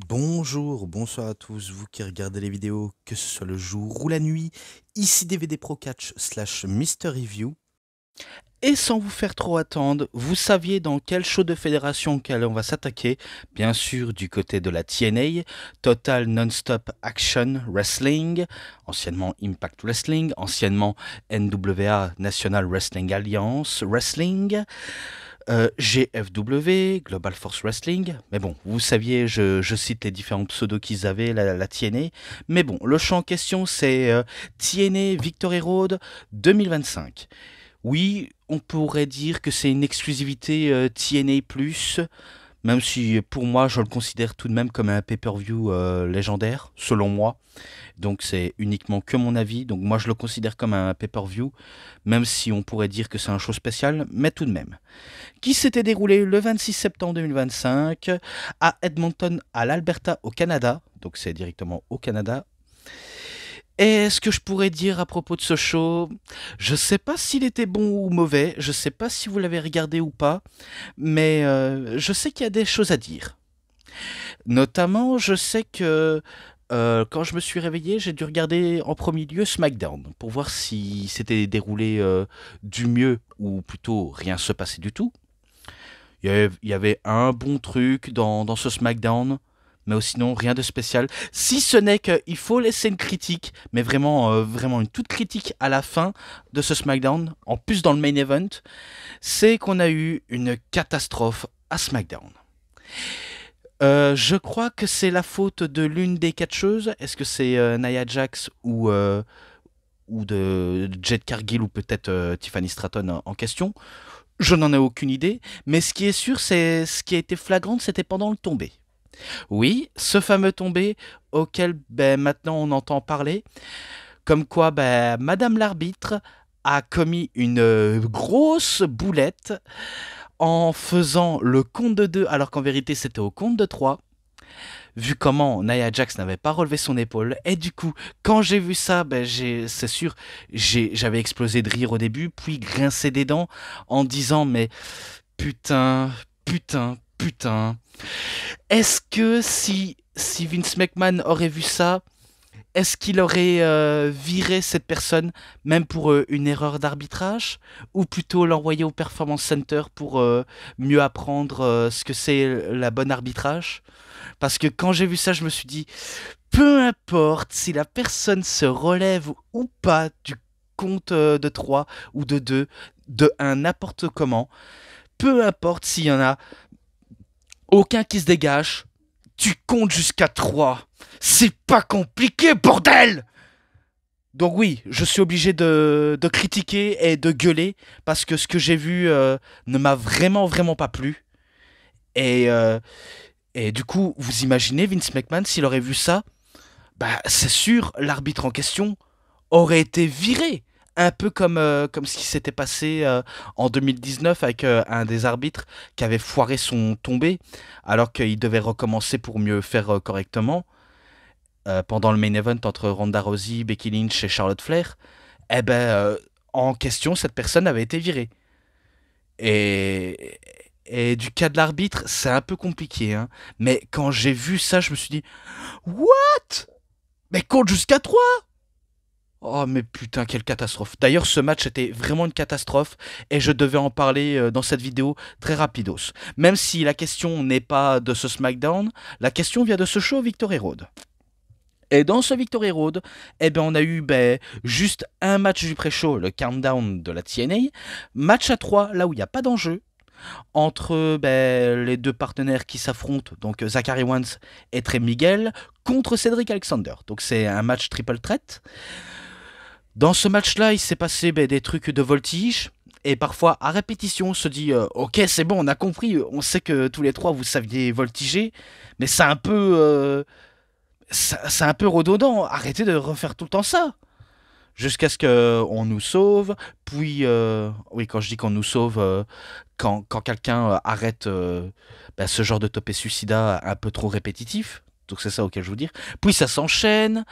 Bonjour, bonsoir à tous, vous qui regardez les vidéos, que ce soit le jour ou la nuit, ici DVD Pro Catch slash Mister Review. Et sans vous faire trop attendre, vous saviez dans quel show de fédération auquel on va s'attaquer. Bien sûr du côté de la TNA, Total Non-Stop Action Wrestling, anciennement Impact Wrestling, anciennement NWA National Wrestling Alliance Wrestling. GFW, Global Force Wrestling. Mais bon, vous saviez, je cite les différents pseudos qu'ils avaient, la TNA. Mais bon, le show en question, c'est TNA Victory Road 2025. Oui, on pourrait dire que c'est une exclusivité TNA+, même si pour moi, je le considère tout de même comme un pay-per-view légendaire, selon moi. Donc c'est uniquement que mon avis. Donc moi, je le considère comme un pay-per-view, même si on pourrait dire que c'est un show spécial, mais tout de même qui s'était déroulé le 26 septembre 2025 à Edmonton, à l'Alberta, au Canada. Donc c'est directement au Canada. Et ce que je pourrais dire à propos de ce show, je sais pas s'il était bon ou mauvais, je sais pas si vous l'avez regardé ou pas, mais je sais qu'il y a des choses à dire. Notamment, je sais que quand je me suis réveillé, j'ai dû regarder en premier lieu SmackDown pour voir si c'était déroulé du mieux ou plutôt rien se passait du tout. Il y avait un bon truc dans ce SmackDown, mais sinon rien de spécial. Si ce n'est qu'il faut laisser une critique, mais vraiment, vraiment une toute critique à la fin de ce SmackDown, en plus dans le main event, c'est qu'on a eu une catastrophe à SmackDown. Je crois que c'est la faute de l'une des catcheuses. Est-ce que c'est Nia Jax ou de Jade Cargill ou peut-être Tiffany Stratton en question? Je n'en ai aucune idée, mais ce qui est sûr, c'est ce qui a été flagrant, c'était pendant le tombé. Oui, ce fameux tombé auquel maintenant on entend parler, comme quoi Madame l'arbitre a commis une grosse boulette en faisant le compte de 2 alors qu'en vérité c'était au compte de 3. Vu comment Nia Jax n'avait pas relevé son épaule, et du coup, quand j'ai vu ça, c'est sûr, j'avais explosé de rire au début, puis grincé des dents en disant mais putain, putain, putain. Est-ce que si Vince McMahon aurait vu ça, est-ce qu'il aurait viré cette personne, même pour une erreur d'arbitrage, ou plutôt l'envoyer au Performance Center pour mieux apprendre ce que c'est la bonne arbitrage? Parce que quand j'ai vu ça, je me suis dit, peu importe si la personne se relève ou pas du compte de 3 ou de 2, de un n'importe comment, peu importe s'il y en a aucun qui se dégage, tu comptes jusqu'à 3. C'est pas compliqué, bordel! Donc oui, je suis obligé de critiquer et de gueuler parce que ce que j'ai vu ne m'a vraiment, vraiment pas plu. Et, euh, et du coup, vous imaginez Vince McMahon s'il aurait vu ça, c'est sûr, l'arbitre en question aurait été viré. Un peu comme ce qui s'était passé en 2019 avec un des arbitres qui avait foiré son tombé alors qu'il devait recommencer pour mieux faire correctement pendant le main event entre Ronda Rousey, Becky Lynch et Charlotte Flair. Eh ben, en question, cette personne avait été virée. Et, et du cas de l'arbitre, c'est un peu compliqué. Hein. Mais quand j'ai vu ça, je me suis dit, What? Mais compte jusqu'à 3. Oh mais putain, quelle catastrophe. D'ailleurs, ce match était vraiment une catastrophe et je devais en parler dans cette vidéo très rapidos. Même si la question n'est pas de ce SmackDown, la question vient de ce show Victory Road. Et dans ce Victory Road, on a eu juste un match du pré-show, le countdown de la TNA, match à 3, là où il n'y a pas d'enjeu, entre les deux partenaires qui s'affrontent, donc Zachary Wentz et Trey Miguel, contre Cedric Alexander. Donc c'est un match triple threat. Dans ce match-là, il s'est passé des trucs de voltige. Et parfois, à répétition, on se dit ok, c'est bon, on a compris, on sait que tous les trois vous saviez voltiger, mais c'est un peu redondant. Arrêtez de refaire tout le temps ça. Jusqu'à ce qu'on nous sauve. Puis, oui, quand je dis qu'on nous sauve, quand quelqu'un arrête ce genre de topé suicida un peu trop répétitif. Donc c'est ça auquel je veux dire. Puis ça s'enchaîne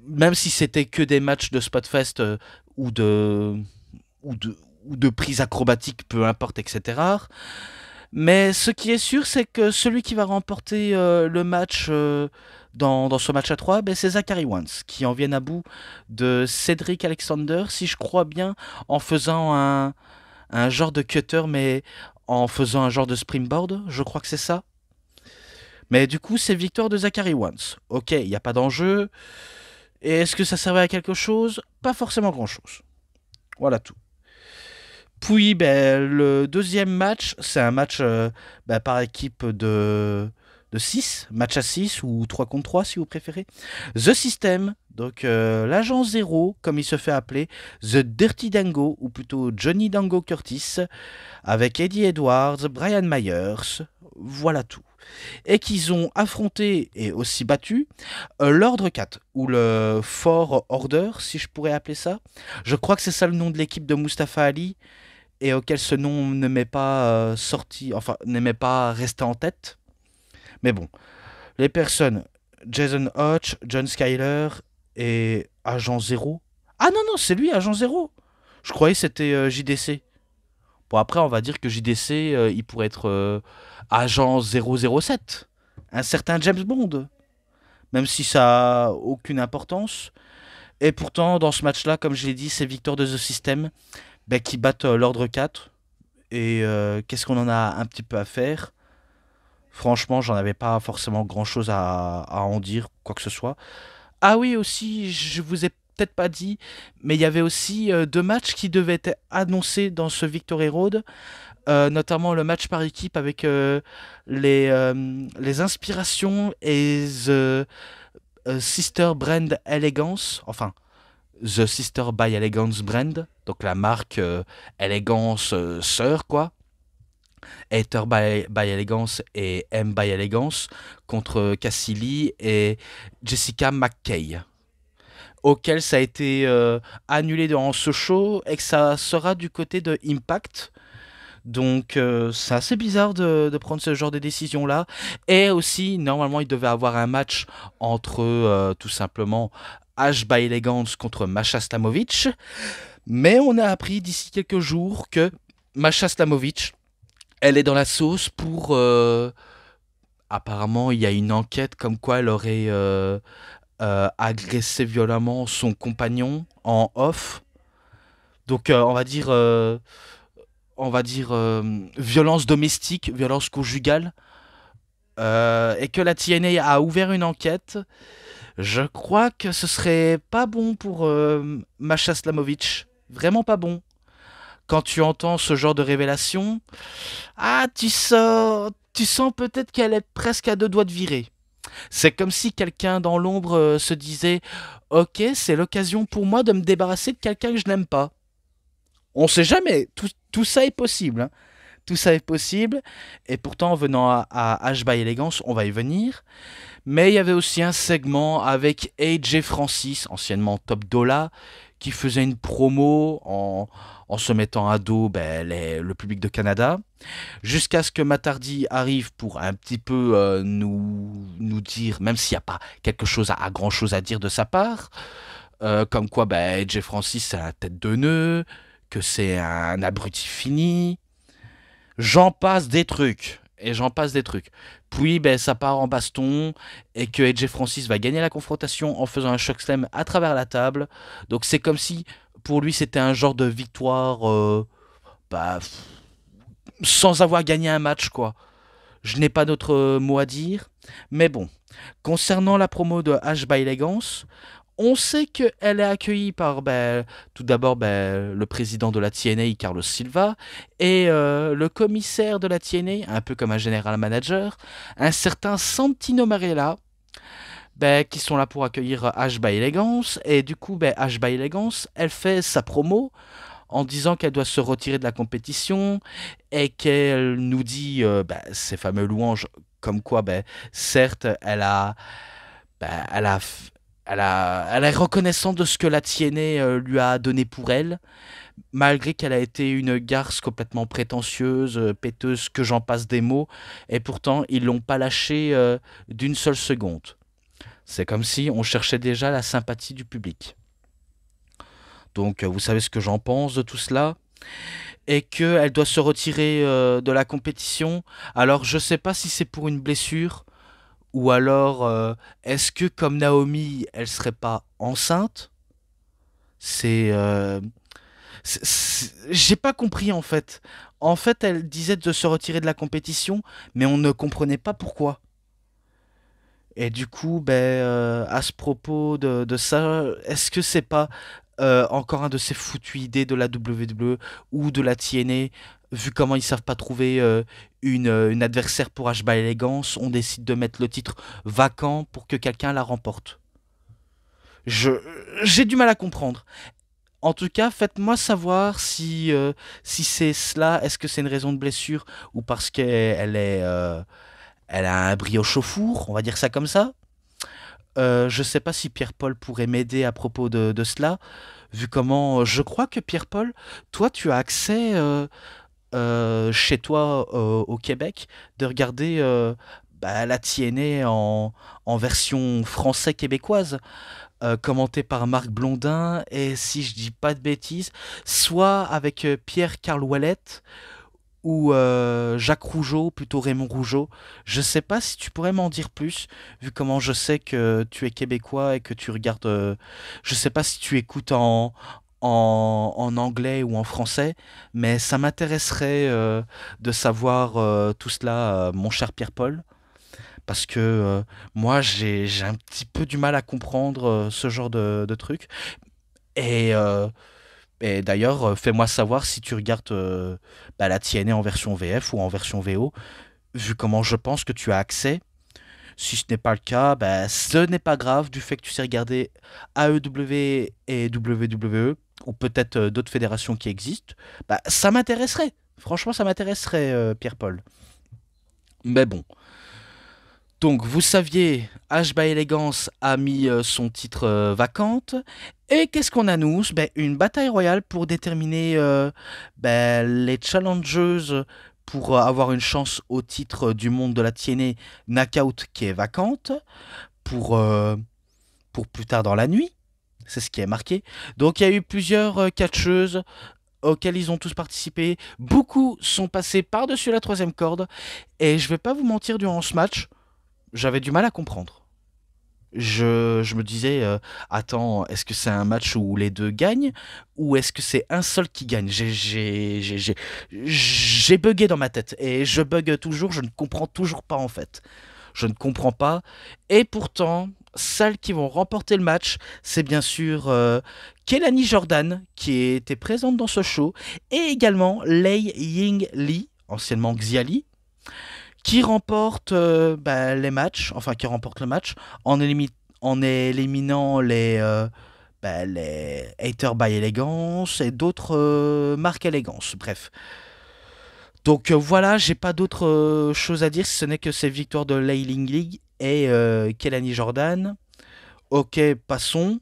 même si c'était que des matchs de Spotfest ou de ou de ou de prises acrobatiques, peu importe, etc. Mais ce qui est sûr, c'est que celui qui va remporter le match dans ce match à 3, ben, c'est Zachary Wentz, qui en vient à bout de Cedric Alexander, si je crois bien, en faisant un genre de cutter, mais en faisant un genre de springboard, je crois que c'est ça. Mais du coup, c'est victoire de Zachary Wentz. Ok, il n'y a pas d'enjeu. Et est-ce que ça servait à quelque chose? Pas forcément grand-chose. Voilà tout. Puis, ben, le deuxième match, c'est un match ben, par équipe de 6, match à 6 ou 3 contre 3 si vous préférez. The System, donc l'agent zéro, comme il se fait appeler, The Dirty Dango, ou plutôt Johnny Dango Curtis, avec Eddie Edwards, Brian Myers, voilà tout. Et qu'ils ont affronté et aussi battu l'Ordre 4, ou le Four Order, si je pourrais appeler ça. Je crois que c'est ça le nom de l'équipe de Mustafa Ali, et auquel ce nom ne m'est pas sorti, enfin, ne m'est pas resté en tête. Mais bon, les personnes, Jason Hodge, John Skyler et Agent Zero. Ah non, non, c'est lui, Agent Zero. Je croyais que c'était JDC. Bon, après, on va dire que JDC, il pourrait être Agent 007. Un certain James Bond. Même si ça a aucune importance. Et pourtant, dans ce match-là, comme je l'ai dit, c'est victoire de The System ben, qui battent l'Ordre 4. Et qu'est-ce qu'on en a un petit peu à faire? Franchement, j'en avais pas forcément grand-chose à en dire, quoi que ce soit. Ah oui, aussi, je vous ai peut-être pas dit, mais il y avait aussi deux matchs qui devaient être annoncés dans ce Victory Road, notamment le match par équipe avec les inspirations et The Sister Brand Elegance, enfin, The Sister by Elegance Brand, donc la marque Elegance sœur, quoi. Hater by Elegance et M by Elegance contre Cassidy et Jessica McKay, auquel ça a été annulé durant ce show et que ça sera du côté de Impact. Donc c'est assez bizarre de prendre ce genre de décision là. Et aussi, normalement, il devait avoir un match entre tout simplement Ash by Elegance contre Masha Slamovich. Mais on a appris d'ici quelques jours que Masha Slamovich, elle est dans la sauce pour... apparemment, il y a une enquête comme quoi elle aurait agressé violemment son compagnon en off. Donc on va dire violence domestique, violence conjugale. Et que la TNA a ouvert une enquête. Je crois que ce serait pas bon pour Masha Slamovich. Vraiment pas bon. Quand tu entends ce genre de révélation, ah, tu sens peut-être qu'elle est presque à deux doigts de virer. C'est comme si quelqu'un dans l'ombre se disait ok, c'est l'occasion pour moi de me débarrasser de quelqu'un que je n'aime pas. On sait jamais, tout ça est possible. Hein. Tout ça est possible, et pourtant, en venant à H by Elegance, on va y venir. Mais il y avait aussi un segment avec AJ Francis, anciennement Top Dollar, qui faisait une promo en se mettant à dos ben, le public de Canada, jusqu'à ce que Matardi arrive pour un petit peu nous dire, même s'il n'y a pas quelque chose grand chose à dire de sa part, comme quoi ben, AJ Francis c'est la tête de nœud, que c'est un abruti fini, j'en passe des trucs. Et j'en passe des trucs. Puis ben, ça part en baston et que AJ Francis va gagner la confrontation en faisant un chokeslam à travers la table. Donc c'est comme si pour lui c'était un genre de victoire bah, sans avoir gagné un match quoi. Je n'ai pas d'autre mot à dire. Mais bon, concernant la promo de H by Elegance, on sait qu'elle est accueillie par tout d'abord le président de la TNA, Carlos Silva, et le commissaire de la TNA, un peu comme un general manager, un certain Santino Marella, qui sont là pour accueillir H by Elegance. Et du coup, H by Elegance, elle fait sa promo en disant qu'elle doit se retirer de la compétition et qu'elle nous dit ces fameux louanges comme quoi, certes, elle a elle est reconnaissante de ce que la TNA lui a donné pour elle, malgré qu'elle a été une garce complètement prétentieuse, péteuse, que j'en passe des mots, et pourtant ils l'ont pas lâchée d'une seule seconde. C'est comme si on cherchait déjà la sympathie du public. Donc vous savez ce que j'en pense de tout cela. et qu'elle doit se retirer de la compétition. Alors je sais pas si c'est pour une blessure ou alors est-ce que comme Naomi, elle serait pas enceinte? C'est j'ai pas compris en fait. En fait, elle disait de se retirer de la compétition, mais on ne comprenait pas pourquoi. Et du coup, ben, à ce propos de ça, est-ce que c'est pas encore un de ces foutues idées de la WWE ou de la TNA, vu comment ils savent pas trouver une adversaire pour H-Bar Elegance, on décide de mettre le titre vacant pour que quelqu'un la remporte. Je, j'ai du mal à comprendre. En tout cas, faites-moi savoir si c'est cela, est-ce que c'est une raison de blessure ou parce qu'elle elle a un brioche au four, on va dire ça comme ça. Je sais pas si Pierre-Paul pourrait m'aider à propos de cela, vu comment je crois que Pierre-Paul, toi tu as accès chez toi au Québec de regarder bah, la TNA en version français québécoise, commentée par Marc Blondin et si je dis pas de bêtises, soit avec Pierre-Carl Ouellette ou Jacques Rougeau, plutôt Raymond Rougeau. Je sais pas si tu pourrais m'en dire plus, vu comment je sais que tu es québécois et que tu regardes. Je sais pas si tu écoutes en anglais ou en français, mais ça m'intéresserait de savoir tout cela, mon cher Pierre-Paul, parce que moi j'ai un petit peu du mal à comprendre ce genre de truc. Et et d'ailleurs, fais-moi savoir si tu regardes bah, la TNA en version VF ou en version VO, vu comment je pense que tu as accès. Si ce n'est pas le cas, bah, ce n'est pas grave du fait que tu sais regarder AEW et WWE, ou peut-être d'autres fédérations qui existent. Bah, ça m'intéresserait. Franchement, ça m'intéresserait, Pierre-Paul. Mais bon. Donc, vous saviez, H by Elegance a mis son titre vacante. Et qu'est-ce qu'on annonce? Ben, une bataille royale pour déterminer ben, les challengers pour avoir une chance au titre du monde de la TNA Knockout qui est vacante pour, euh, pour plus tard dans la nuit. C'est ce qui est marqué. Donc, il y a eu plusieurs catcheuses auxquelles ils ont tous participé. Beaucoup sont passés par-dessus la troisième corde. Et je vais pas vous mentir, durant ce match, j'avais du mal à comprendre. Je me disais, attends, est-ce que c'est un match où les deux gagnent ou est-ce que c'est un seul qui gagne? J'ai bugué dans ma tête et je bug toujours, je ne comprends toujours pas en fait. Je ne comprends pas. Et pourtant, celles qui vont remporter le match, c'est bien sûr Kelani Jordan qui était présente dans ce show et également Lei Ying Lee, anciennement Xiali, qui remporte bah, les matchs, enfin qui remporte le match en éliminant bah, les Haters by Elegance et d'autres marques Elegance. Bref. Donc voilà, j'ai pas d'autre chose à dire si ce n'est que c'est victoire de Layling League et Kelani Jordan. Ok, passons.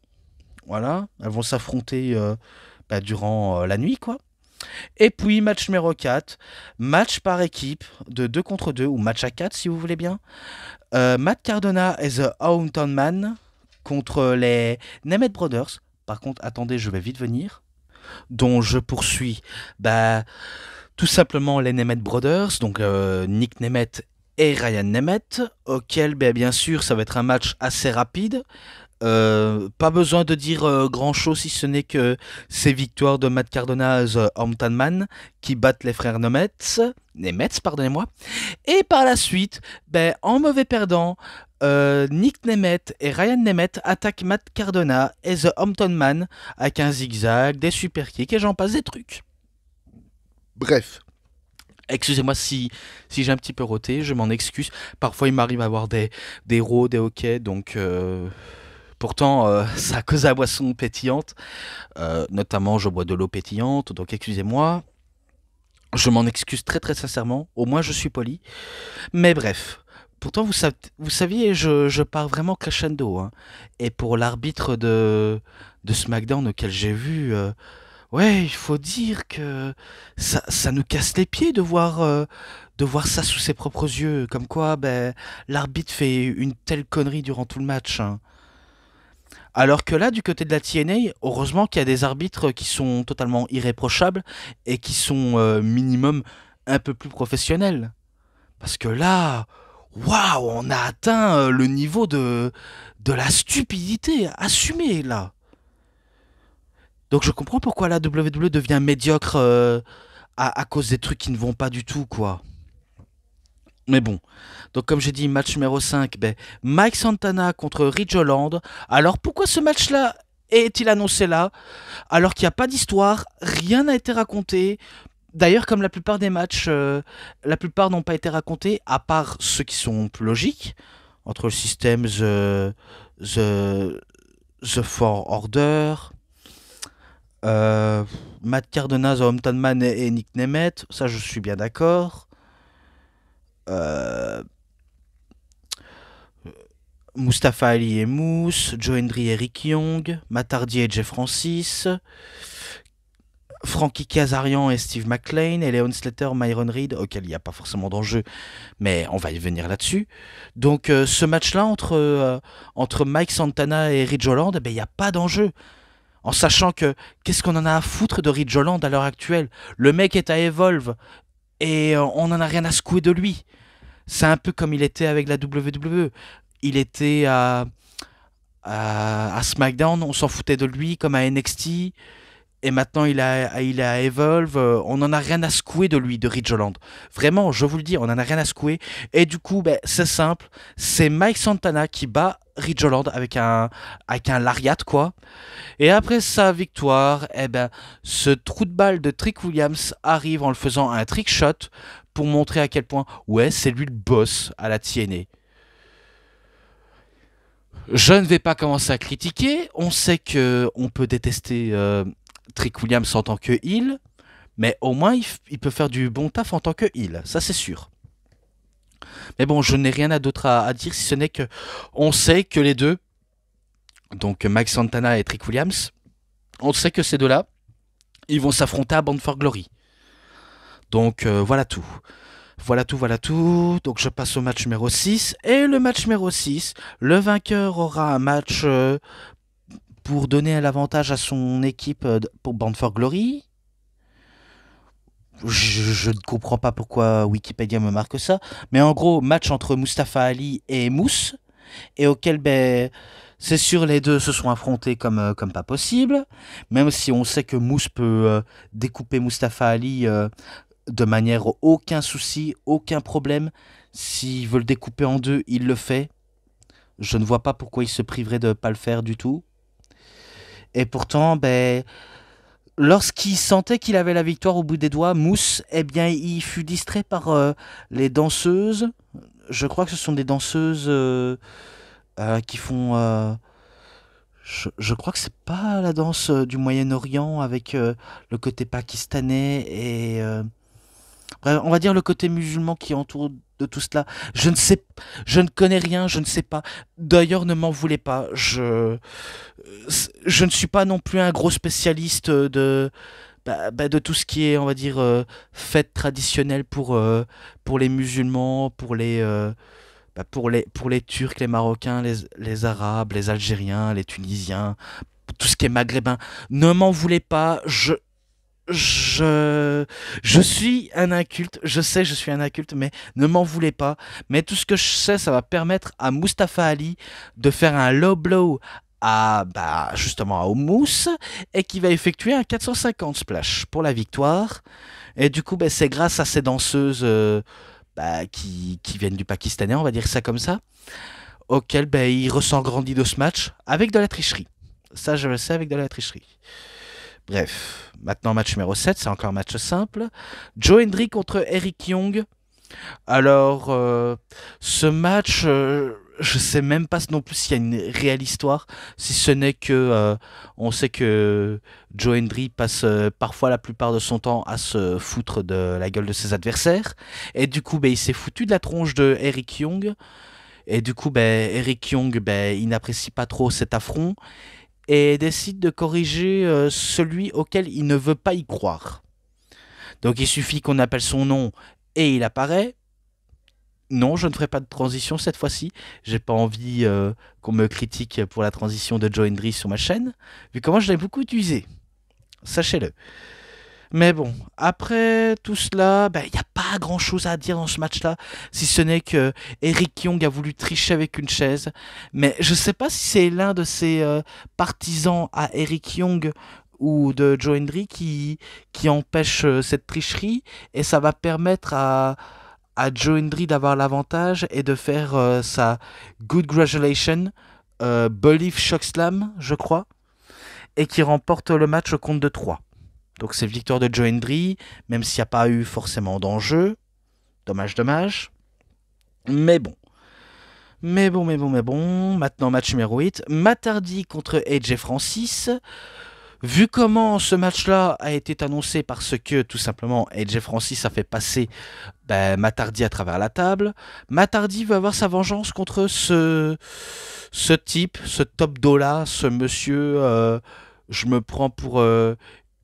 Voilà, elles vont s'affronter bah, durant la nuit, quoi. Et puis, match numéro 4, match par équipe de 2 contre 2, ou match à 4 si vous voulez bien. Matt Cardona et The Hometown Man contre les Nemeth Brothers. Par contre, attendez, je vais vite venir. Dont je poursuis bah, tout simplement les Nemeth Brothers, donc Nick Nemeth et Ryan Nemeth, auquel bah, bien sûr ça va être un match assez rapide. Pas besoin de dire grand chose si ce n'est que ces victoires de Matt Cardona, The Hometown Man, qui battent les frères Nemeth, pardonnez-moi. Et par la suite, ben, en mauvais perdant, Nick Nemeth et Ryan Nemeth attaquent Matt Cardona et The Hometown Man avec un zigzag, des super kicks et j'en passe des trucs. Bref. Excusez-moi si j'ai un petit peu roté, je m'en excuse. Parfois il m'arrive à avoir des rots, des hoquets, donc pourtant ça cause la boisson pétillante. Notamment je bois de l'eau pétillante, donc excusez-moi. Je m'en excuse très très sincèrement, au moins je suis poli. Mais bref, pourtant vous saviez, je pars vraiment crescendo, hein. Et pour l'arbitre de SmackDown auquel j'ai vu, ouais, il faut dire que ça nous casse les pieds de voir ça sous ses propres yeux. Comme quoi, ben, l'arbitre fait une telle connerie durant tout le match, hein. Alors que là, du côté de la TNA, heureusement qu'il y a des arbitres qui sont totalement irréprochables et qui sont minimum un peu plus professionnels. Parce que là, waouh, on a atteint le niveau de la stupidité assumée là. Donc je comprends pourquoi la WWE devient médiocre à cause des trucs qui ne vont pas du tout, quoi. Mais bon, donc comme j'ai dit, match numéro 5, ben, Mike Santana contre Ridge Holland. Alors pourquoi ce match-là est-il annoncé là, alors qu'il n'y a pas d'histoire, rien n'a été raconté. D'ailleurs, comme la plupart des matchs, la plupart n'ont pas été racontés, à part ceux qui sont plus logiques, entre le système The, The Four Order, euh, Matt Cardona, The Hometown Man et Nick Nemeth, ça je suis bien d'accord. Euh, Mustafa Ali et Moose, Joe Hendry et Rick Young, Matt Hardy et Jeff Francis, Frankie Kazarian et Steve McLean, et Leon Slater, Myron Reed, auquel il n'y a pas forcément d'enjeu, mais on va y venir là-dessus. Donc ce match-là entre Mike Santana et Ridge Holland, il n'y a pas d'enjeu. En sachant que, qu'est-ce qu'on en a à foutre de Ridge Holland à l'heure actuelle? Le mec est à Evolve, et on n'en a rien à secouer de lui. C'est un peu comme il était avec la WWE. Il était à SmackDown, on s'en foutait de lui, comme à NXT. Et maintenant, il est à Evolve. On n'en a rien à secouer de lui, de Ridge Holland. Vraiment, je vous le dis, on n'en a rien à secouer. Et du coup, ben, c'est simple. C'est Mike Santana qui bat Ridge Holland avec un lariat, quoi. Et après sa victoire, eh ben, ce trou de balle de Trick Williams arrive en le faisant un trick shot pour montrer à quel point, ouais, c'est lui le boss à la TNA. Je ne vais pas commencer à critiquer. On sait que on peut détester Trick Williams en tant que heel, mais au moins il peut faire du bon taf en tant que heel, ça c'est sûr. Mais bon, je n'ai rien d'autre à dire si ce n'est que on sait que les deux, donc Mike Santana et Trick Williams, on sait que ces deux-là, ils vont s'affronter à Bound for Glory. Donc voilà tout. Voilà tout, voilà tout. Donc je passe au match numéro 6. Et le match numéro 6, le vainqueur aura un match pour donner l'avantage à son équipe pour Bound for Glory. Je ne comprends pas pourquoi Wikipédia me marque ça. Mais en gros, match entre Mustafa Ali et Mousse. Et auquel, ben, c'est sûr, les deux se sont affrontés comme pas possible. Même si on sait que Mousse peut découper Mustafa Ali de manière aucun souci, aucun problème. S'il veut le découper en deux, il le fait. Je ne vois pas pourquoi il se priverait de ne pas le faire du tout. Et pourtant, ben, lorsqu'il sentait qu'il avait la victoire au bout des doigts, Mousse, eh bien, il fut distrait par les danseuses. Je crois que ce sont des danseuses qui font... je crois que c'est pas la danse du Moyen-Orient avec le côté pakistanais et... bref, on va dire le côté musulman qui entoure de tout cela. Je ne sais, je ne connais rien, je ne sais pas. D'ailleurs, ne m'en voulez pas. Je ne suis pas non plus un gros spécialiste de tout ce qui est, on va dire, fête traditionnelle pour les musulmans, pour les Turcs, les Marocains, les Arabes, les Algériens, les Tunisiens, tout ce qui est maghrébin. Ne m'en voulez pas. Je, je suis un inculte, je sais, je suis un inculte, mais ne m'en voulez pas. Mais tout ce que je sais, ça va permettre à Mustafa Ali de faire un low blow à, bah, justement à Mousse et qui va effectuer un 450 splash pour la victoire. Et du coup, bah, c'est grâce à ces danseuses bah, qui viennent du Pakistanais, on va dire ça comme ça, auquel bah, il ressent grandi de ce match avec de la tricherie. Ça, je le sais, avec de la tricherie. Bref, maintenant match numéro 7, c'est encore un match simple. Joe Hendry contre Eric Young. Alors, ce match, je sais même pas non plus s'il y a une réelle histoire, si ce n'est que on sait que Joe Hendry passe parfois la plupart de son temps à se foutre de la gueule de ses adversaires. Et du coup, ben, il s'est foutu de la tronche de Eric Young. Et du coup, ben, Eric Young, ben, il n'apprécie pas trop cet affront et décide de corriger celui auquel il ne veut pas y croire. Donc il suffit qu'on appelle son nom et il apparaît. Non, je ne ferai pas de transition cette fois-ci. J'ai pas envie qu'on me critique pour la transition de Joe Hendry sur ma chaîne, vu comment je l'ai beaucoup utilisé. Sachez-le. Mais bon, après tout cela, il n'y a pas grand-chose à dire dans ce match-là, si ce n'est que Eric Young a voulu tricher avec une chaise. Mais je ne sais pas si c'est l'un de ses partisans à Eric Young ou de Joe Hendry qui empêche cette tricherie, et ça va permettre à Joe Hendry d'avoir l'avantage et de faire sa Good Congratulations, Believe Chokeslam, je crois, et qui remporte le match au compte de 3. Donc c'est victoire de Joe Hendry, même s'il n'y a pas eu forcément d'enjeu. Dommage, dommage. Mais bon. Maintenant, match numéro 8. Matt Hardy contre AJ Francis. Vu comment ce match-là a été annoncé parce que, tout simplement, AJ Francis a fait passer Matt Hardy à travers la table, Matt Hardy veut avoir sa vengeance contre ce type, ce top dollar, ce monsieur, je me prends pour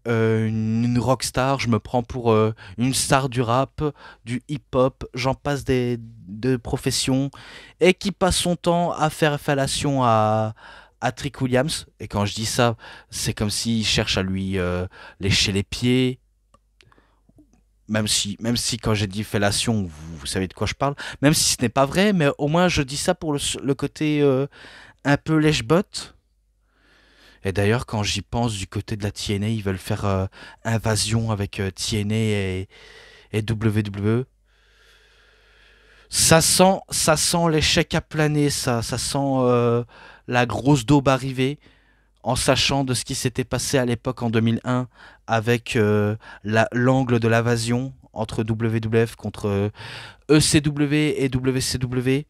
une rockstar, je me prends pour une star du rap, du hip-hop, j'en passe de professions, et qui passe son temps à faire fellation à Trick Williams. Et quand je dis ça, c'est comme s'il cherche à lui lécher les pieds. Même si quand j'ai dit fellation, vous savez de quoi je parle. Même si ce n'est pas vrai, mais au moins je dis ça pour le côté un peu lèche-botte. Et d'ailleurs, quand j'y pense du côté de la TNA, ils veulent faire invasion avec TNA et WWE. Ça sent l'échec à planer, ça sent la grosse daube arriver, en sachant de ce qui s'était passé à l'époque en 2001 avec l'angle de l'invasion entre WWF contre ECW et WCW.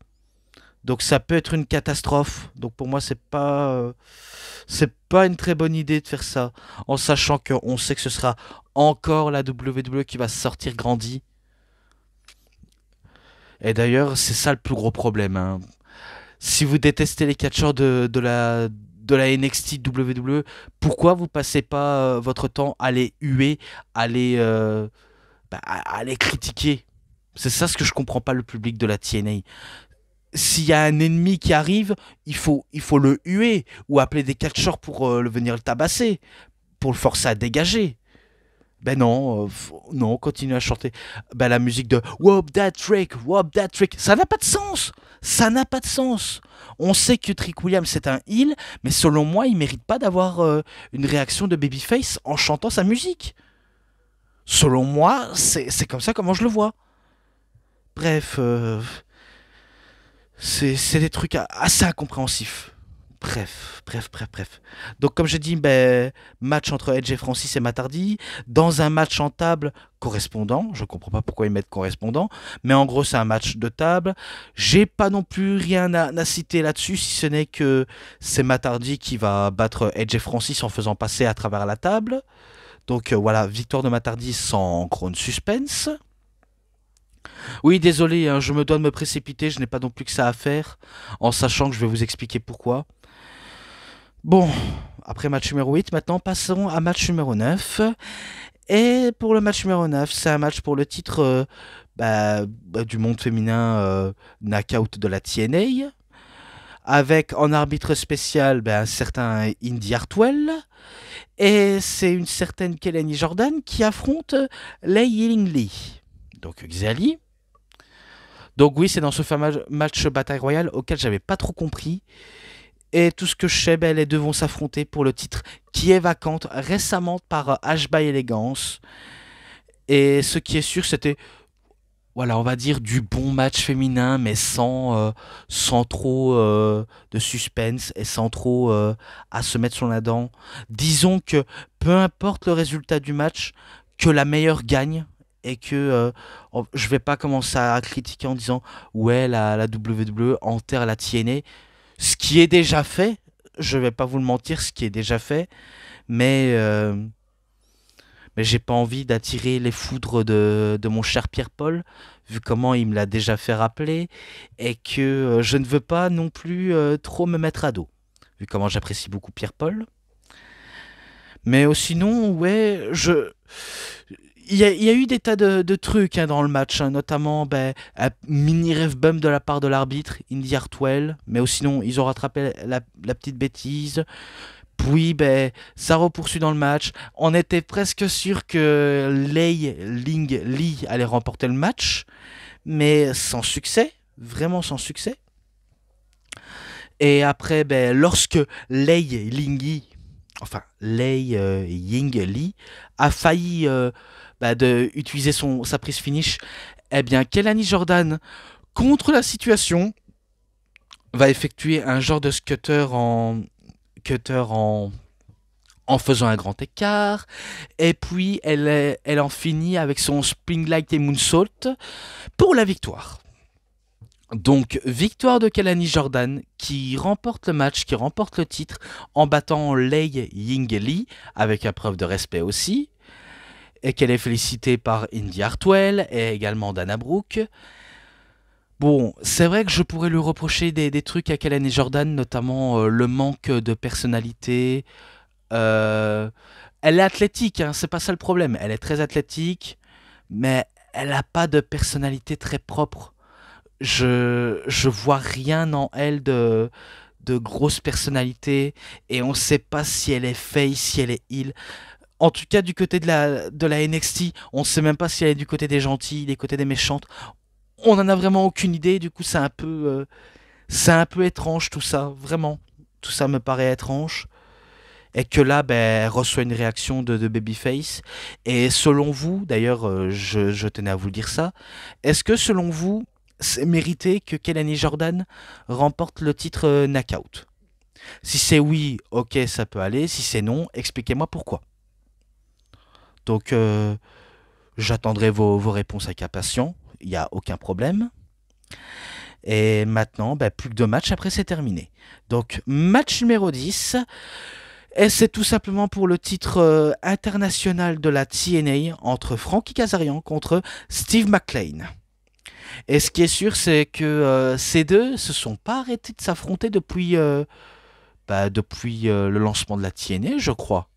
Donc ça peut être une catastrophe. Donc pour moi, c'est pas une très bonne idée de faire ça, en sachant qu'on sait que ce sera encore la WWE qui va sortir grandie. Et d'ailleurs, c'est ça le plus gros problème, hein. Si vous détestez les catcheurs de la NXT WWE, pourquoi vous passez pas votre temps à les huer, à les critiquer? C'est ça ce que je comprends pas, le public de la TNA. S'il y a un ennemi qui arrive, il faut le huer ou appeler des catcheurs pour venir le tabasser, pour le forcer à dégager. Ben non, non, continue à chanter la musique de Whoop That Trick, Whoop That Trick. Ça n'a pas de sens. Ça n'a pas de sens. On sait que Trick Williams c'est un heel, mais selon moi, il mérite pas d'avoir une réaction de babyface en chantant sa musique. Selon moi, c'est comme ça comment je le vois. Bref, c'est des trucs assez incompréhensifs. Bref. Donc comme j'ai dit, match entre Edge et Francis et Matt Hardy, dans un match en table correspondant, je comprends pas pourquoi ils mettent correspondant, mais en gros c'est un match de table. J'ai pas non plus rien à citer là-dessus, si ce n'est que c'est Matt Hardy qui va battre Edge et Francis en faisant passer à travers la table. Donc voilà, victoire de Matt Hardy sans gros suspense. Oui, désolé, hein, je me dois de me précipiter, je n'ai pas non plus que ça à faire, en sachant que je vais vous expliquer pourquoi. Bon, après match numéro 8, maintenant passons à match numéro 9. Et pour le match numéro 9, c'est un match pour le titre du monde féminin knockout de la TNA, avec en arbitre spécial un certain Indy Hartwell, et c'est une certaine Kelly Jordan qui affronte Lei Yingli, donc Xiali. Donc oui, c'est dans ce fameux match Bataille Royale auquel j'avais pas trop compris. Et tout ce que je sais, les deux vont s'affronter pour le titre qui est vacante récemment par H by Elegance. Et ce qui est sûr, c'était, voilà, on va dire du bon match féminin, mais sans trop de suspense et sans trop à se mettre sur la dent. Disons que peu importe le résultat du match, que la meilleure gagne. Et que je vais pas commencer à critiquer en disant ouais, la WWE enterre la TNA. Ce qui est déjà fait, je vais pas vous le mentir, ce qui est déjà fait, mais j'ai pas envie d'attirer les foudres de mon cher Pierre-Paul, vu comment il me l'a déjà fait rappeler, et que je ne veux pas non plus trop me mettre à dos, vu comment j'apprécie beaucoup Pierre-Paul. Mais sinon, ouais, il y a eu des tas de trucs hein, dans le match, hein, notamment ben, un mini ref bump de la part de l'arbitre, Indy Hartwell, mais sinon ils ont rattrapé la petite bêtise. Puis ben, ça repoursuit dans le match. On était presque sûr que Lei Ling Lee allait remporter le match, mais sans succès, vraiment sans succès. Et après, ben, lorsque Lei Lingyi, enfin Lei Ying Lee, a failli utiliser sa prise finish, eh bien, Kelani Jordan, contre la situation, va effectuer un genre de cutter en faisant un grand écart. Et puis, elle en finit avec son Springlight et Moonsault pour la victoire. Donc, victoire de Kelani Jordan qui remporte le match, qui remporte le titre en battant Lei Ying Lee, avec un preuve de respect aussi, et qu'elle est félicitée par Indy Hartwell et également Dana Brooke. Bon, c'est vrai que je pourrais lui reprocher des trucs à Kelani Jordan, notamment le manque de personnalité. Euh, Elle est athlétique, hein, c'est pas ça le problème. Elle est très athlétique, mais elle n'a pas de personnalité très propre. Je vois rien en elle de grosse personnalité et on sait pas si elle est face, si elle est heal. En tout cas, du côté de la NXT, on sait même pas si elle est du côté des gentils, des côtés des méchantes. On en a vraiment aucune idée, du coup c'est un peu étrange tout ça, vraiment. Tout ça me paraît étrange. Et que là, ben, elle reçoit une réaction de Babyface. Et selon vous, d'ailleurs, je tenais à vous le dire ça, est-ce que selon vous, c'est mérité que Kelani Jordan remporte le titre Knockout? Si c'est oui, ok, ça peut aller. Si c'est non, expliquez-moi pourquoi. Donc, j'attendrai vos réponses avec impatience. Il n'y a aucun problème. Et maintenant, ben, plus que 2 matchs, après c'est terminé. Donc, match numéro 10. Et c'est tout simplement pour le titre international de la TNA entre Frankie Kazarian contre Steve McLean. Et ce qui est sûr, c'est que ces deux se sont pas arrêtés de s'affronter depuis le lancement de la TNA, je crois.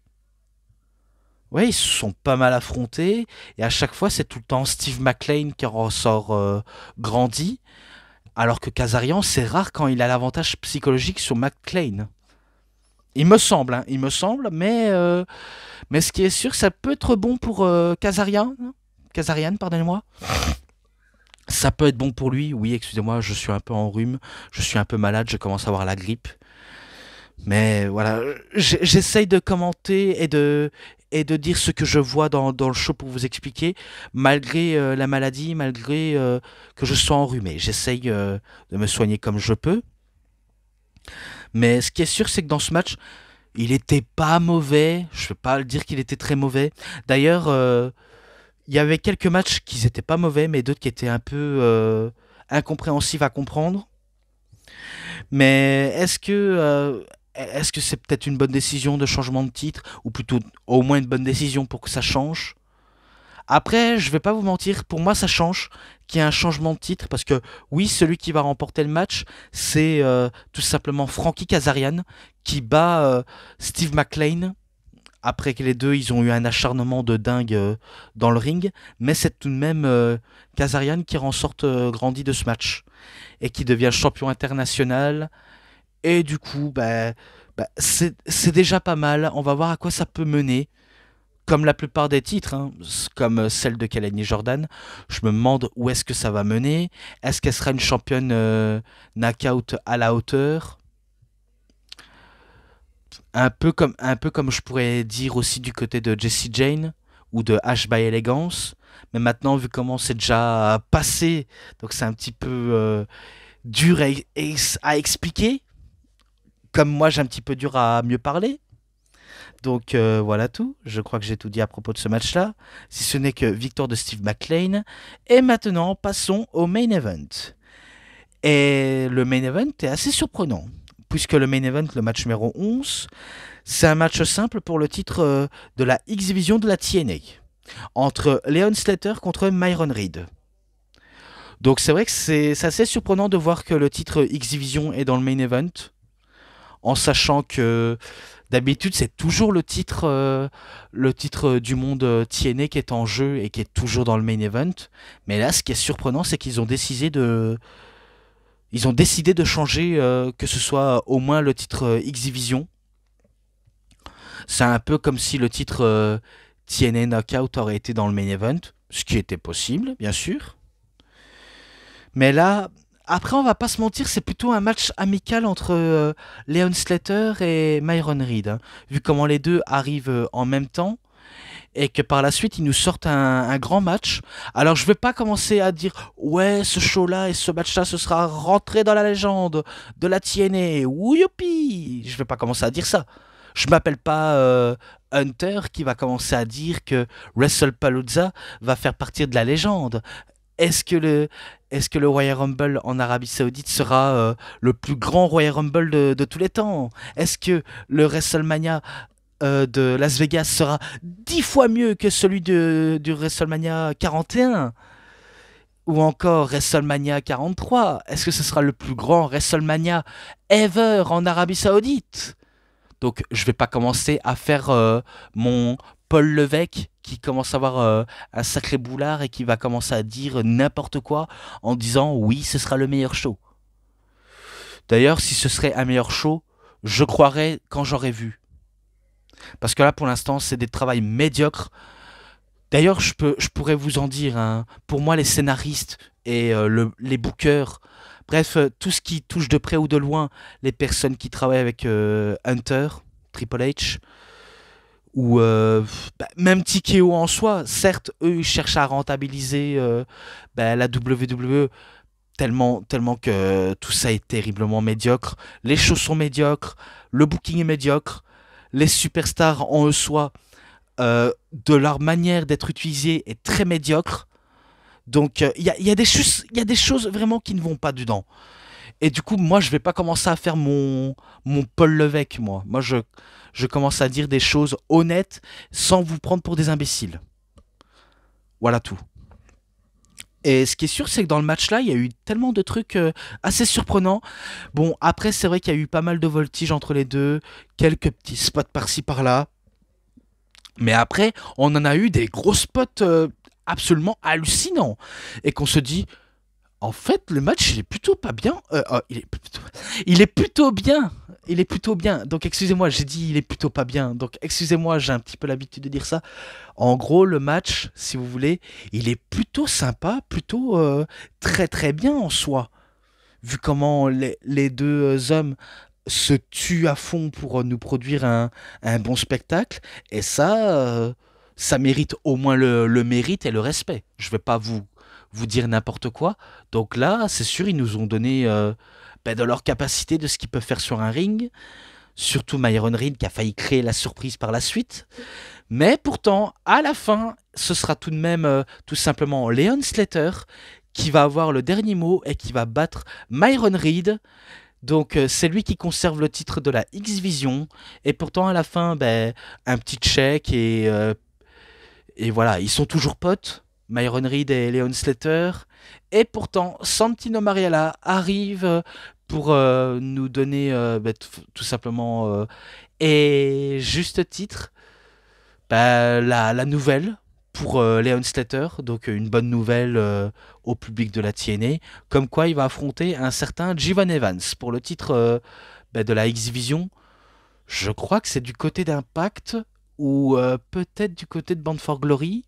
Ouais, ils se sont pas mal affrontés, et à chaque fois, c'est tout le temps Steve McLean qui en ressort grandi, alors que Kazarian, c'est rare quand il a l'avantage psychologique sur McLean. Il me semble, mais ce qui est sûr, ça peut être bon pour Kazarian, pardonnez-moi. Ça peut être bon pour lui, oui, excusez-moi, je suis un peu en rhume, je suis un peu malade, je commence à avoir la grippe. Mais voilà, j'essaye de commenter et de dire ce que je vois dans le show pour vous expliquer, malgré la maladie, malgré que je sois enrhumé. J'essaye de me soigner comme je peux. Mais ce qui est sûr, c'est que dans ce match, il était pas mauvais. Je ne vais pas dire qu'il était très mauvais. D'ailleurs, il y avait quelques matchs qui n'étaient pas mauvais, mais d'autres qui étaient un peu incompréhensifs à comprendre. Mais est-ce que c'est peut-être une bonne décision de changement de titre, ou plutôt au moins une bonne décision pour que ça change? Après, je vais pas vous mentir, pour moi ça change qu'il y ait un changement de titre parce que oui, celui qui va remporter le match, c'est tout simplement Frankie Kazarian qui bat Steve McLean après que les deux ils ont eu un acharnement de dingue dans le ring, mais c'est tout de même Kazarian qui rend sorte grandi de ce match et qui devient champion international et du coup c'est déjà pas mal, on va voir à quoi ça peut mener comme la plupart des titres, hein, comme celle de Kelani Jordan, je me demande où est-ce que ça va mener. Est-ce qu'elle sera une championne knockout à la hauteur? Un peu comme je pourrais dire aussi du côté de Jessie Jane ou de Ash by Elegance. Mais maintenant, vu comment c'est déjà passé, donc c'est un petit peu dur à expliquer. Comme moi, j'ai un petit peu dur à mieux parler. Donc voilà tout, je crois que j'ai tout dit à propos de ce match-là, si ce n'est que victoire de Steve McLean. Et maintenant, passons au main event. Et le main event est assez surprenant, puisque le main event, le match numéro 11, c'est un match simple pour le titre de la X-Division de la TNA, entre Leon Slater contre Myron Reed. Donc c'est vrai que c'est assez surprenant de voir que le titre X-Division est dans le main event, en sachant que D'habitude, c'est toujours le titre du monde TNA qui est en jeu et qui est toujours dans le main event. Mais là, ce qui est surprenant, c'est ils ont décidé de changer, que ce soit au moins le titre X-Division. C'est un peu comme si le titre TNA Knockout aurait été dans le main event, ce qui était possible, bien sûr. Mais là, après, on va pas se mentir, c'est plutôt un match amical entre Leon Slater et Myron Reed, hein. Vu comment les deux arrivent en même temps et que par la suite ils nous sortent un grand match. Alors je vais pas commencer à dire ouais, ce show-là et ce match-là ce sera rentré dans la légende de la TNA. Youpi. Je vais pas commencer à dire ça. Je m'appelle pas Hunter qui va commencer à dire que WrestlePalooza va faire partie de la légende. Est-ce que le, est-ce que le Royal Rumble en Arabie Saoudite sera le plus grand Royal Rumble de tous les temps? Est-ce que le WrestleMania de Las Vegas sera 10 fois mieux que celui du WrestleMania 41? Ou encore WrestleMania 43? Est-ce que ce sera le plus grand WrestleMania ever en Arabie Saoudite? Donc je vais pas commencer à faire mon Paul Levesque qui commence à avoir un sacré boulard et qui va commencer à dire n'importe quoi en disant oui, ce sera le meilleur show. D'ailleurs, si ce serait un meilleur show, je croirais quand j'aurais vu. Parce que là, pour l'instant, c'est des travails médiocres. D'ailleurs, je pourrais vous en dire, hein. Pour moi, les scénaristes et les bookers, bref, tout ce qui touche de près ou de loin les personnes qui travaillent avec Hunter, Triple H, ou même TKO en soi, certes, eux, ils cherchent à rentabiliser la WWE tellement que tout ça est terriblement médiocre. Les shows sont médiocres, le booking est médiocre, les superstars en eux soi, de leur manière d'être utilisés est très médiocre. Donc il y a y a des choses vraiment qui ne vont pas dedans. Et du coup, moi, je vais pas commencer à faire mon Paul Levesque, moi. Je commence à dire des choses honnêtes sans vous prendre pour des imbéciles. Voilà tout. Et ce qui est sûr, c'est que dans le match-là, il y a eu tellement de trucs assez surprenants. Bon, après, c'est vrai qu'il y a eu pas mal de voltiges entre les deux, quelques petits spots par-ci par-là. Mais après, on en a eu des gros spots absolument hallucinants. Et qu'on se dit, en fait, le match, il est plutôt pas bien. Il est plutôt bien. Il est plutôt bien. Donc, excusez-moi, j'ai dit il est plutôt pas bien. Donc, excusez-moi, j'ai un petit peu l'habitude de dire ça. En gros, le match, si vous voulez, il est plutôt sympa, plutôt très très bien en soi. Vu comment les deux hommes se tuent à fond pour nous produire un bon spectacle. Et ça mérite au moins le mérite et le respect. Je vais pas vous dire n'importe quoi. Donc là, c'est sûr, ils nous ont donné de leur capacité, de ce qu'ils peuvent faire sur un ring. Surtout Myron Reed qui a failli créer la surprise par la suite. Mais pourtant, à la fin, ce sera tout de même tout simplement Leon Slater qui va avoir le dernier mot et qui va battre Myron Reed. Donc c'est lui qui conserve le titre de la X-Vision. Et pourtant, à la fin, un petit check et voilà, ils sont toujours potes. Myron Reed et Leon Slater. Et pourtant, Santino Marella arrive pour nous donner tout simplement et juste titre la nouvelle pour Leon Slater. Donc une bonne nouvelle au public de la TNA. Comme quoi il va affronter un certain Jivan Evans pour le titre de la X-Division. Je crois que c'est du côté d'Impact ou peut-être du côté de Bound for Glory.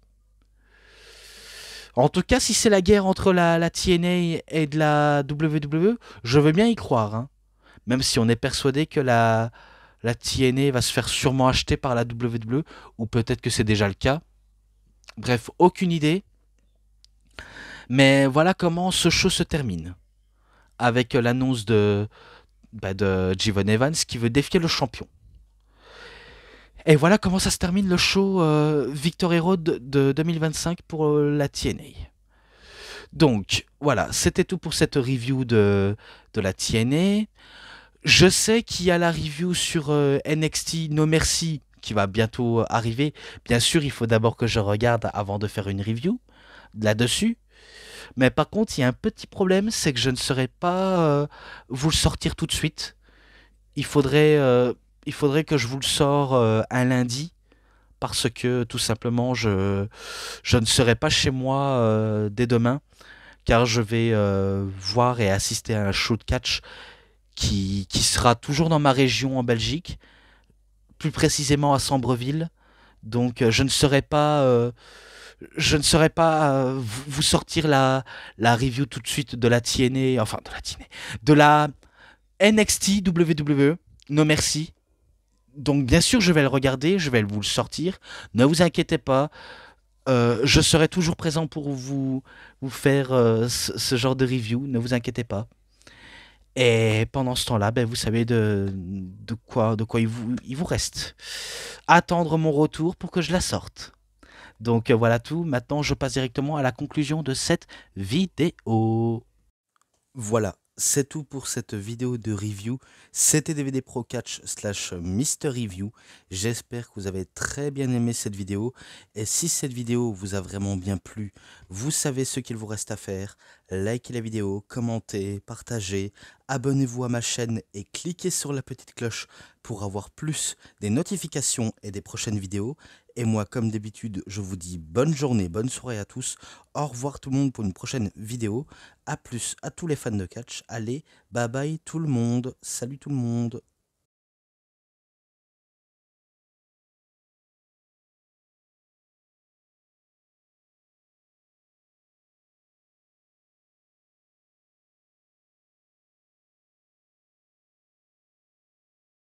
En tout cas, si c'est la guerre entre la TNA et de la WWE, je veux bien y croire, hein. Même si on est persuadé que la TNA va se faire sûrement acheter par la WWE, ou peut-être que c'est déjà le cas. Bref, aucune idée. Mais voilà comment ce show se termine. Avec l'annonce de Jivan Evans qui veut défier le champion. Et voilà comment ça se termine le show Victory Road de 2025 pour la TNA. Donc voilà, c'était tout pour cette review de la TNA. Je sais qu'il y a la review sur NXT No Mercy qui va bientôt arriver. Bien sûr, il faut d'abord que je regarde avant de faire une review là-dessus. Mais par contre, il y a un petit problème, c'est que je ne saurais pas vous le sortir tout de suite. Il faudrait il faudrait que je vous le sors un lundi parce que tout simplement je ne serai pas chez moi dès demain car je vais voir et assister à un show de catch qui sera toujours dans ma région en Belgique, plus précisément à Sambreville. Donc je ne saurais pas vous sortir la review tout de suite de la TNA, enfin de la TNA, de la NXT WWE. Non merci. Donc bien sûr je vais le regarder, je vais vous le sortir. Ne vous inquiétez pas, je serai toujours présent pour vous faire ce genre de review, ne vous inquiétez pas. Et pendant ce temps-là, ben, vous savez de quoi il vous reste. Attendre mon retour pour que je la sorte. Donc voilà tout, maintenant je passe directement à la conclusion de cette vidéo. Voilà, c'est tout pour cette vidéo de review. C'était DVD Pro Catch / Mister Review. J'espère que vous avez très bien aimé cette vidéo. Et si cette vidéo vous a vraiment bien plu, vous savez ce qu'il vous reste à faire. Likez la vidéo, commentez, partagez, abonnez-vous à ma chaîne et cliquez sur la petite cloche pour avoir plus des notifications et des prochaines vidéos. Et moi, comme d'habitude, je vous dis bonne journée, bonne soirée à tous. Au revoir tout le monde pour une prochaine vidéo. A plus à tous les fans de catch. Allez, bye bye tout le monde. Salut tout le monde.